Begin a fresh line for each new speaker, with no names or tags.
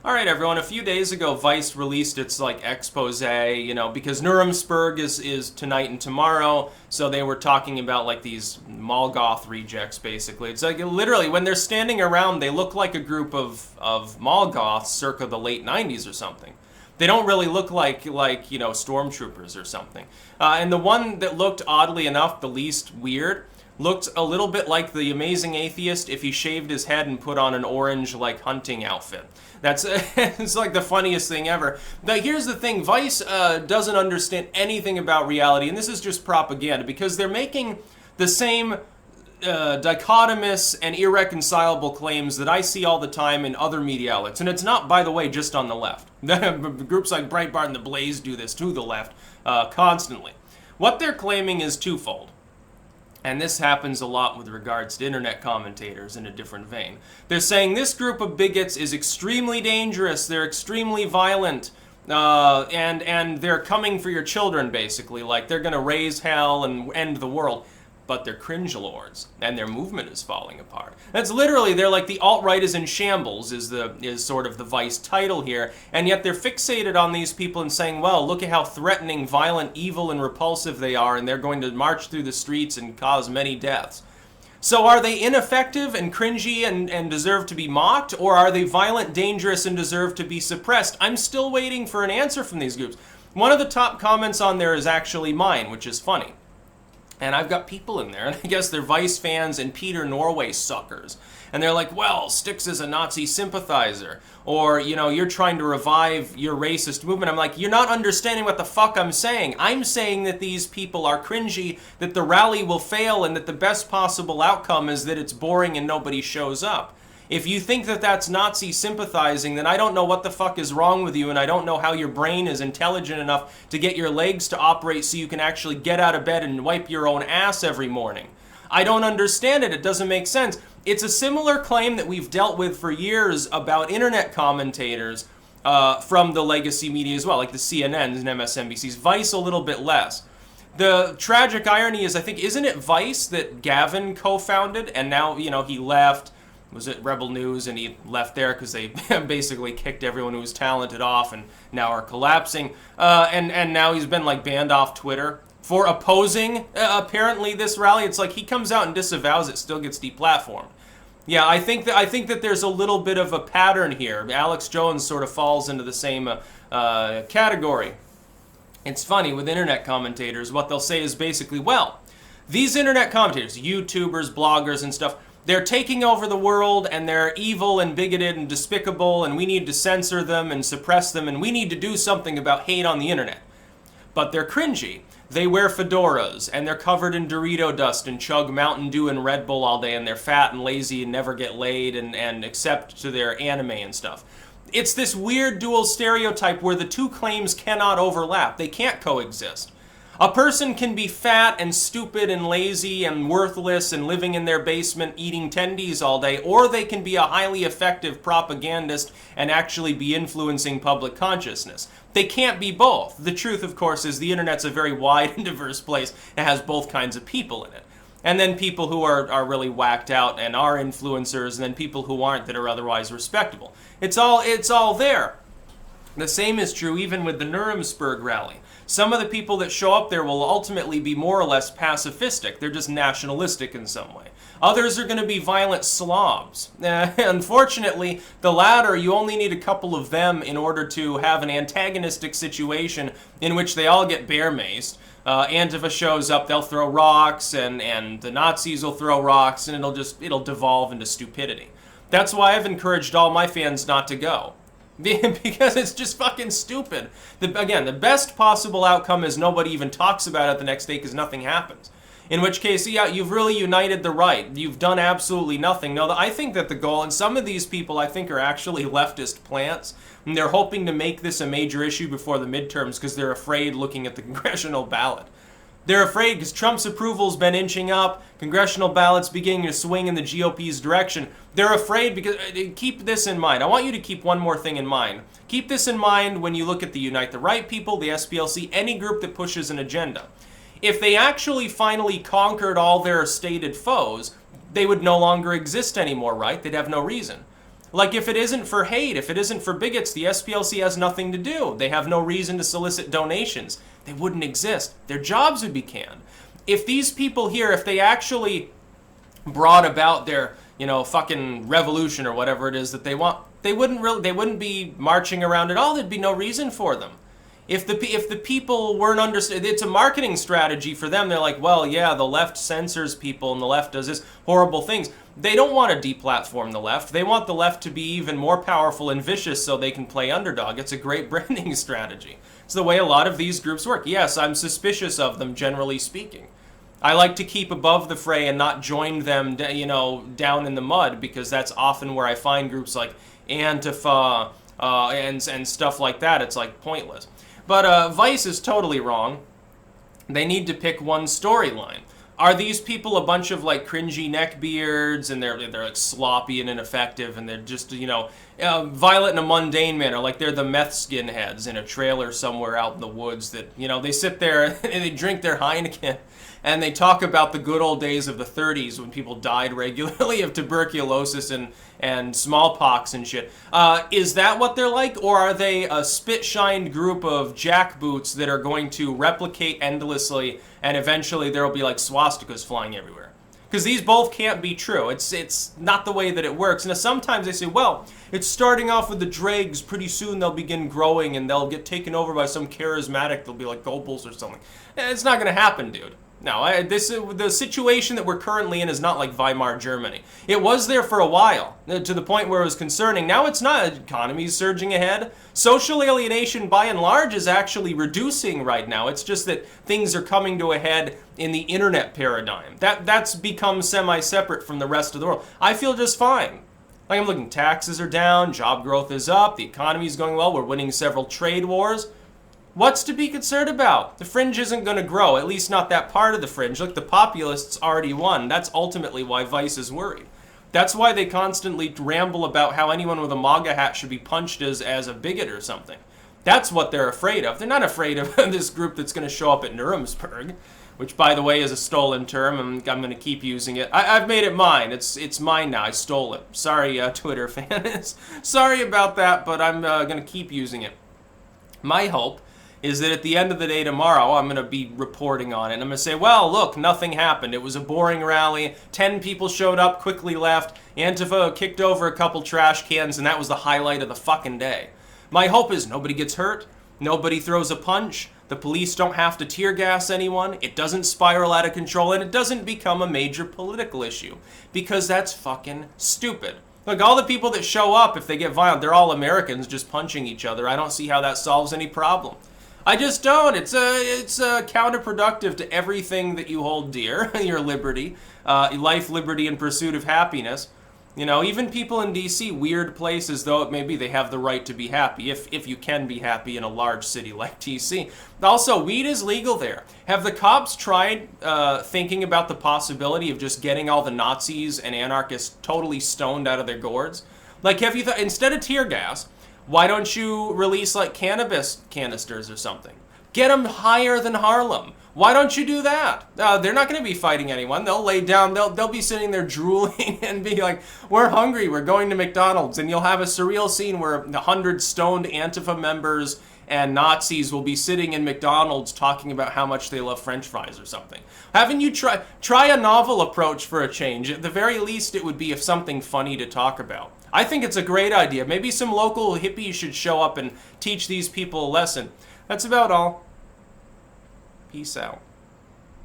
All right, everyone. A few days ago, Vice released its expose, because Nuremberg is tonight and tomorrow. So they were talking about these Maul Goth rejects. Basically, it's literally when they're standing around, they look like a group of Maul Goths circa the late '90s or something. They don't really look like stormtroopers or something. And the one that looked oddly enough the least weird looked a little bit like the Amazing Atheist if he shaved his head and put on an orange hunting outfit. That's it's the funniest thing ever. But here's the thing, Vice doesn't understand anything about reality, and this is just propaganda because they're making the same dichotomous and irreconcilable claims that I see all the time in other media outlets. And it's not, by the way, just on the left. Groups like Breitbart and The Blaze do this to the left constantly. What they're claiming is twofold. And this happens a lot with regards to internet commentators in a different vein. They're saying this group of bigots is extremely dangerous, they're extremely violent, and they're coming for your children, basically. They're going to raise hell and end the world. But they're cringe lords, and their movement is falling apart. That's literally, they're the alt-right is in shambles, is sort of the Vice title here, and yet they're fixated on these people and saying, well, look at how threatening, violent, evil, and repulsive they are, and they're going to march through the streets and cause many deaths. So are they ineffective and cringy and deserve to be mocked, or are they violent, dangerous, and deserve to be suppressed? I'm still waiting for an answer from these groups. One of the top comments on there is actually mine, which is funny. And I've got people in there, and I guess they're Vice fans and Peter Norway suckers. And they're like, well, Styx is a Nazi sympathizer. Or, you're trying to revive your racist movement. I'm like, you're not understanding what the fuck I'm saying. I'm saying that these people are cringy, that the rally will fail, and that the best possible outcome is that it's boring and nobody shows up. If you think that that's Nazi sympathizing, then I don't know what the fuck is wrong with you, and I don't know how your brain is intelligent enough to get your legs to operate so you can actually get out of bed and wipe your own ass every morning. I don't understand it. It doesn't make sense. It's a similar claim that we've dealt with for years about internet commentators from the legacy media as well, like the CNNs and MSNBCs. Vice a little bit less. The tragic irony is, I think, isn't it Vice that Gavin co-founded, and now, he left. Was it Rebel News, and he left there because they basically kicked everyone who was talented off and now are collapsing. And now he's been banned off Twitter for opposing apparently this rally. It's he comes out and disavows it, still gets deplatformed. Yeah, I think that there's a little bit of a pattern here. Alex Jones sort of falls into the same category. It's funny with internet commentators. What they'll say is basically, well, these internet commentators, YouTubers, bloggers, and stuff, they're taking over the world, and they're evil and bigoted and despicable, and we need to censor them and suppress them, and we need to do something about hate on the internet. But they're cringy. They wear fedoras, and they're covered in Dorito dust and chug Mountain Dew and Red Bull all day, and they're fat and lazy and never get laid and accept to their anime and stuff. It's this weird dual stereotype where the two claims cannot overlap. They can't coexist. A person can be fat and stupid and lazy and worthless and living in their basement eating tendies all day, or they can be a highly effective propagandist and actually be influencing public consciousness. They can't be both. The truth, of course, is the internet's a very wide and diverse place. It has both kinds of people in it. And then people who are really whacked out and are influencers, and then people who aren't that are otherwise respectable. It's all there. The same is true even with the Nuremberg rally. Some of the people that show up there will ultimately be more or less pacifistic. They're just nationalistic in some way. Others are going to be violent slobs. Unfortunately, the latter, you only need a couple of them in order to have an antagonistic situation in which they all get bear-maced. Antifa shows up, they'll throw rocks, and the Nazis will throw rocks, and it'll devolve into stupidity. That's why I've encouraged all my fans not to go. Because it's just fucking stupid. Again, the best possible outcome is nobody even talks about it the next day because nothing happens. In which case, yeah, you've really united the right. You've done absolutely nothing. No, I think that the goal, and some of these people I think are actually leftist plants, and they're hoping to make this a major issue before the midterms because they're afraid looking at the congressional ballot. They're afraid because Trump's approval's been inching up, congressional ballots beginning to swing in the GOP's direction. They're afraid because, keep this in mind. I want you to keep one more thing in mind. Keep this in mind when you look at the Unite the Right people, the SPLC, any group that pushes an agenda. If they actually finally conquered all their stated foes, they would no longer exist anymore, right? They'd have no reason. Like, if it isn't for hate, if it isn't for bigots, the SPLC has nothing to do. They have no reason to solicit donations. They wouldn't exist. Their jobs would be canned. If these people here, if they actually brought about their, fucking revolution or whatever it is that they want, they wouldn't be marching around at all. There'd be no reason for them. If the people weren't understood, it's a marketing strategy for them. They're like, well, yeah, the left censors people and the left does this horrible things. They don't want to deplatform the left. They want the left to be even more powerful and vicious so they can play underdog. It's a great branding strategy. It's the way a lot of these groups work. Yes, I'm suspicious of them, generally speaking. I like to keep above the fray and not join them, down in the mud, because that's often where I find groups like Antifa and stuff like that. It's like pointless. But Vice is totally wrong. They need to pick one storyline. Are these people a bunch of like cringy neckbeards and they're like sloppy and ineffective and they're just, violent in a mundane manner, like they're the meth skinheads in a trailer somewhere out in the woods that, they sit there and they drink their Heineken and they talk about the good old days of the 30s when people died regularly of tuberculosis and smallpox and shit. Is that what they're like? Or are they a spit-shined group of jackboots that are going to replicate endlessly and eventually there will be like swastikas flying everywhere? Because these both can't be true. It's not the way that it works. And sometimes they say, well, it's starting off with the dregs. Pretty soon they'll begin growing and they'll get taken over by some charismatic. They'll be like Goebbels or something. It's not going to happen, dude. No, the situation that we're currently in is not like Weimar Germany. It was there for a while, to the point where it was concerning. Now it's not. The economy's surging ahead. Social alienation, by and large, is actually reducing right now. It's just that things are coming to a head in the internet paradigm. That's become semi-separate from the rest of the world. I feel just fine. Like, I'm looking, taxes are down, job growth is up, the economy's going well, we're winning several trade wars. What's to be concerned about? The fringe isn't going to grow, at least not that part of the fringe. Look, the populists already won. That's ultimately why Vice is worried. That's why they constantly ramble about how anyone with a MAGA hat should be punched as a bigot or something. That's what they're afraid of. They're not afraid of this group that's going to show up at Nuremberg, which, by the way, is a stolen term. I'm going to keep using it. I've made it mine. It's mine now. I stole it. Sorry, Twitter fans. Sorry about that, but I'm going to keep using it. My hope is that at the end of the day tomorrow, I'm going to be reporting on it. And I'm going to say, well, look, nothing happened. It was a boring rally. 10 people showed up, quickly left. Antifa kicked over a couple trash cans, and that was the highlight of the fucking day. My hope is nobody gets hurt. Nobody throws a punch. The police don't have to tear gas anyone. It doesn't spiral out of control, and it doesn't become a major political issue. Because that's fucking stupid. Look, all the people that show up, if they get violent, they're all Americans just punching each other. I don't see how that solves any problem. I just don't. It's counterproductive to everything that you hold dear, your liberty, life, liberty, and pursuit of happiness. Even people in D.C., weird places, though it may be, they have the right to be happy, if you can be happy in a large city like D.C. Also, weed is legal there. Have the cops tried thinking about the possibility of just getting all the Nazis and anarchists totally stoned out of their gourds? Like, have you instead of tear gas, why don't you release like cannabis canisters or something? Get them higher than Harlem. Why don't you do that? They're not going to be fighting anyone. They'll lay down. They'll be sitting there drooling and be like, we're hungry. We're going to McDonald's. And you'll have a surreal scene where 100 stoned Antifa members and Nazis will be sitting in McDonald's talking about how much they love French fries or something. Haven't you try a novel approach for a change? At the very least, it would be something funny to talk about. I think it's a great idea. Maybe some local hippies should show up and teach these people a lesson. That's about all. Peace out.